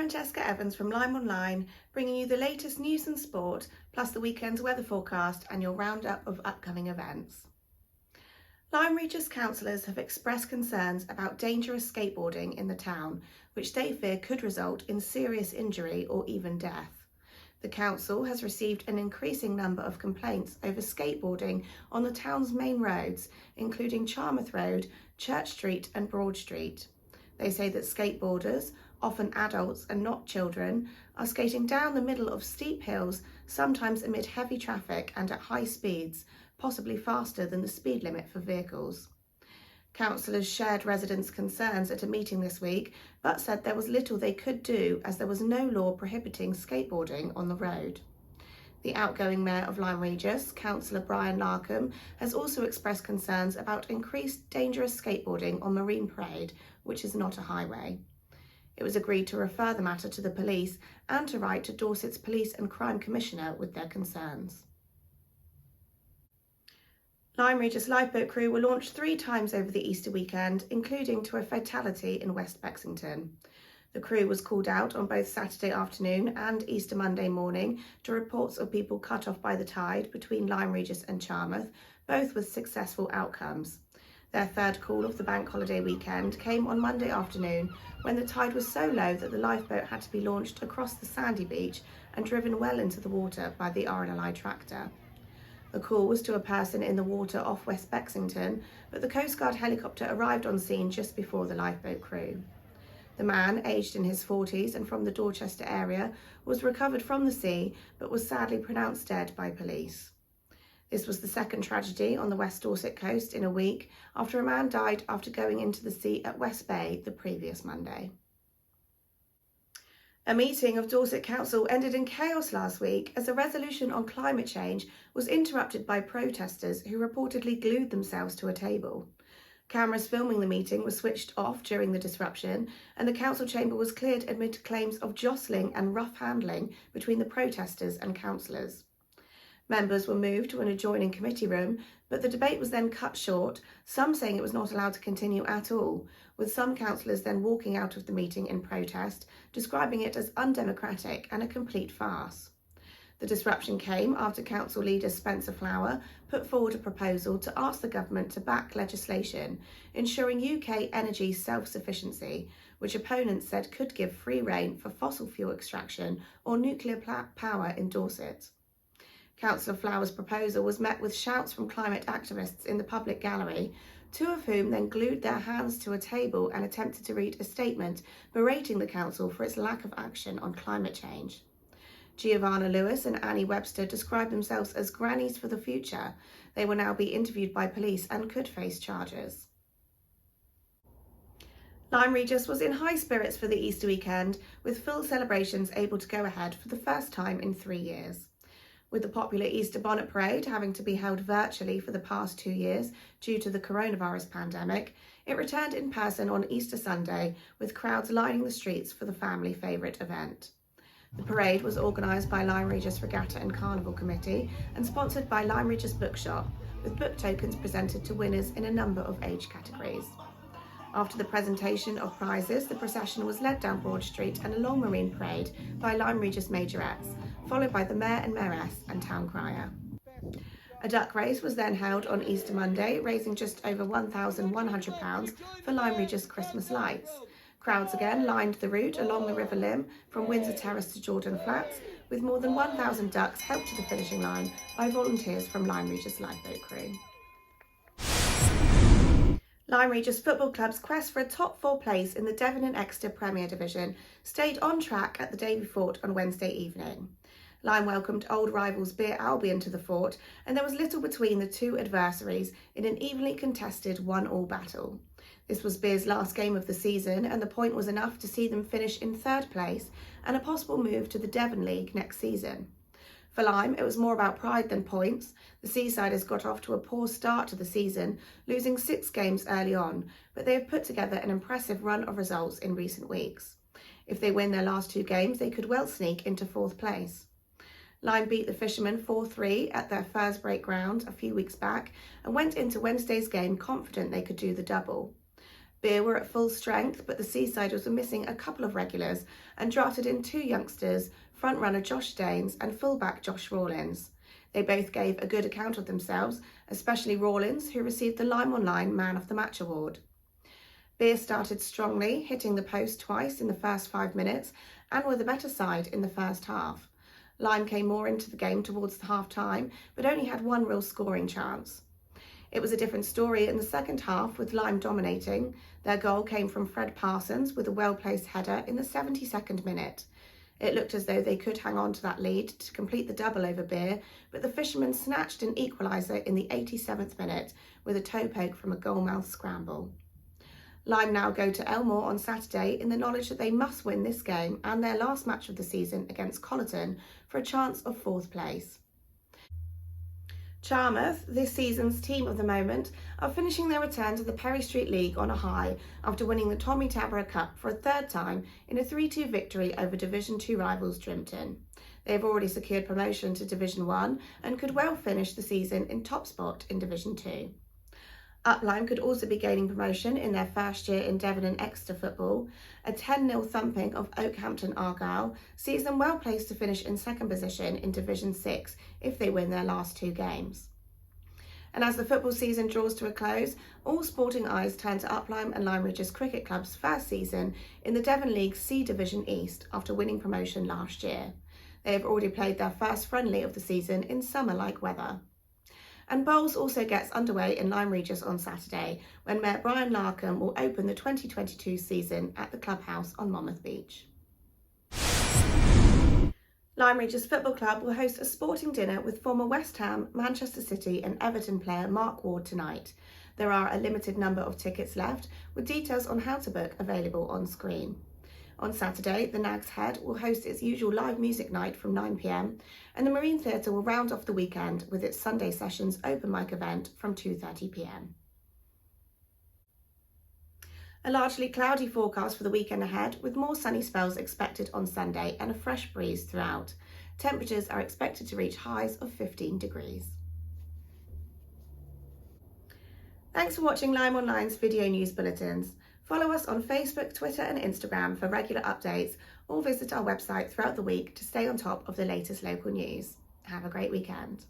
Francesca Evans from LymeOnline, bringing you the latest news and sport, plus the weekend's weather forecast and your roundup of upcoming events. Lyme Regis councillors have expressed concerns about dangerous skateboarding in the town, which they fear could result in serious injury or even death. The council has received an increasing number of complaints over skateboarding on the town's main roads, including Charmouth Road, Church Street and Broad Street. They say that skateboarders, often adults and not children, are skating down the middle of steep hills, sometimes amid heavy traffic and at high speeds, possibly faster than the speed limit for vehicles. Councillors shared residents' concerns at a meeting this week, but said there was little they could do as there was no law prohibiting skateboarding on the road. The outgoing Mayor of Lyme Regis, Councillor Brian Larkham, has also expressed concerns about increased dangerous skateboarding on Marine Parade, which is not a highway. It was agreed to refer the matter to the police and to write to Dorset's Police and Crime Commissioner with their concerns. Lyme Regis lifeboat crew were launched 3 times over the Easter weekend, including to a fatality in West Bexington. The crew was called out on both Saturday afternoon and Easter Monday morning to reports of people cut off by the tide between Lyme Regis and Charmouth, both with successful outcomes. Their third call of the bank holiday weekend came on Monday afternoon when the tide was so low that the lifeboat had to be launched across the sandy beach and driven well into the water by the RNLI tractor. The call was to a person in the water off West Bexington, but the Coast Guard helicopter arrived on scene just before the lifeboat crew. The man, aged in his 40s and from the Dorchester area, was recovered from the sea but was sadly pronounced dead by police. This was the second tragedy on the West Dorset coast in a week after a man died after going into the sea at West Bay the previous Monday. A meeting of Dorset Council ended in chaos last week as a resolution on climate change was interrupted by protesters who reportedly glued themselves to a table. Cameras filming the meeting were switched off during the disruption, and the council chamber was cleared amid claims of jostling and rough handling between the protesters and councillors. Members were moved to an adjoining committee room, but the debate was then cut short, some saying it was not allowed to continue at all, with some councillors then walking out of the meeting in protest, describing it as undemocratic and a complete farce. The disruption came after council leader Spencer Flower put forward a proposal to ask the government to back legislation ensuring UK energy self-sufficiency, which opponents said could give free rein for fossil fuel extraction or nuclear power in Dorset. Councillor Flower's proposal was met with shouts from climate activists in the public gallery, 2 of whom then glued their hands to a table and attempted to read a statement berating the council for its lack of action on climate change. Giovanna Lewis and Annie Webster described themselves as grannies for the future. They will now be interviewed by police and could face charges. Lyme Regis was in high spirits for the Easter weekend, with full celebrations able to go ahead for the first time in 3 years. With the popular Easter Bonnet Parade having to be held virtually for the past 2 years due to the coronavirus pandemic, it returned in person on Easter Sunday, with crowds lining the streets for the family favourite event. The parade was organised by Lyme Regis Regatta and Carnival Committee and sponsored by Lyme Regis Bookshop, with book tokens presented to winners in a number of age categories. After the presentation of prizes, the procession was led down Broad Street and along Marine Parade by Lyme Regis majorettes, followed by the Mayor and Mayoress and Town Crier. A duck race was then held on Easter Monday, raising just over £1,100 for Lyme Regis Christmas lights. Crowds again lined the route along the River Lim from Windsor Terrace to Jordan Flats, with more than 1,000 ducks helped to the finishing line by volunteers from Lyme Regis lifeboat crew. Lyme Regis Football Club's quest for a top 4 place in the Devon and Exeter Premier Division stayed on track at the Davy Fort on Wednesday evening. Lyme welcomed old rivals Beer Albion to the fort, and there was little between the 2 adversaries in an evenly contested 1-1 battle. This was Beer's last game of the season, and the point was enough to see them finish in 3rd place and a possible move to the Devon League next season. For Lyme, it was more about pride than points. The Seasiders got off to a poor start to the season, losing 6 games early on, but they have put together an impressive run of results in recent weeks. If they win their last 2 games, they could well sneak into 4th place. Lyme beat the Fishermen 4-3 at their Firsbrake ground a few weeks back and went into Wednesday's game confident they could do the double. Beer were at full strength, but the Seasiders were missing a couple of regulars and drafted in 2 youngsters, front-runner Josh Daines and fullback Josh Rawlins. They both gave a good account of themselves, especially Rawlins, who received the LymeOnline Man of the Match award. Beer started strongly, hitting the post twice in the first 5 minutes and were the better side in the first half. Lyme came more into the game towards the half-time, but only had one real scoring chance. It was a different story in the second half, with Lyme dominating. Their goal came from Fred Parsons with a well-placed header in the 72nd minute. It looked as though they could hang on to that lead to complete the double over Beer, but the Fishermen snatched an equaliser in the 87th minute with a toe poke from a goalmouth scramble. Lyme now go to Elmore on Saturday in the knowledge that they must win this game and their last match of the season against Colleton for a chance of 4th place. Charmouth, this season's team of the moment, are finishing their return to the Perry Street League on a high after winning the Tommy Tabarrah Cup for a 3rd time in a 3-2 victory over Division 2 rivals Drimpton. They have already secured promotion to Division 1 and could well finish the season in top spot in Division 2. Upline could also be gaining promotion in their first year in Devon and Exeter football. A 10-0 thumping of Oakhampton Argyle sees them well placed to finish in 2nd position in Division 6 if they win their last 2 games. And as the football season draws to a close, all sporting eyes turn to Upline and Lyme Regis Cricket Club's first season in the Devon League C Division East after winning promotion last year. They have already played their first friendly of the season in summer-like weather. And bowls also gets underway in Lyme Regis on Saturday, when Mayor Brian Larkham will open the 2022 season at the clubhouse on Monmouth Beach. Lyme Regis Football Club will host a sporting dinner with former West Ham, Manchester City and Everton player Mark Ward tonight. There are a limited number of tickets left, with details on how to book available on screen. On Saturday, the Nag's Head will host its usual live music night from 9 p.m, and the Marine Theatre will round off the weekend with its Sunday Sessions open mic event from 2:30 p.m. A largely cloudy forecast for the weekend ahead, with more sunny spells expected on Sunday and a fresh breeze throughout. Temperatures are expected to reach highs of 15 degrees. Thanks for watching LymeOnline's video news bulletins. Follow us on Facebook, Twitter and Instagram for regular updates, or visit our website throughout the week to stay on top of the latest local news. Have a great weekend.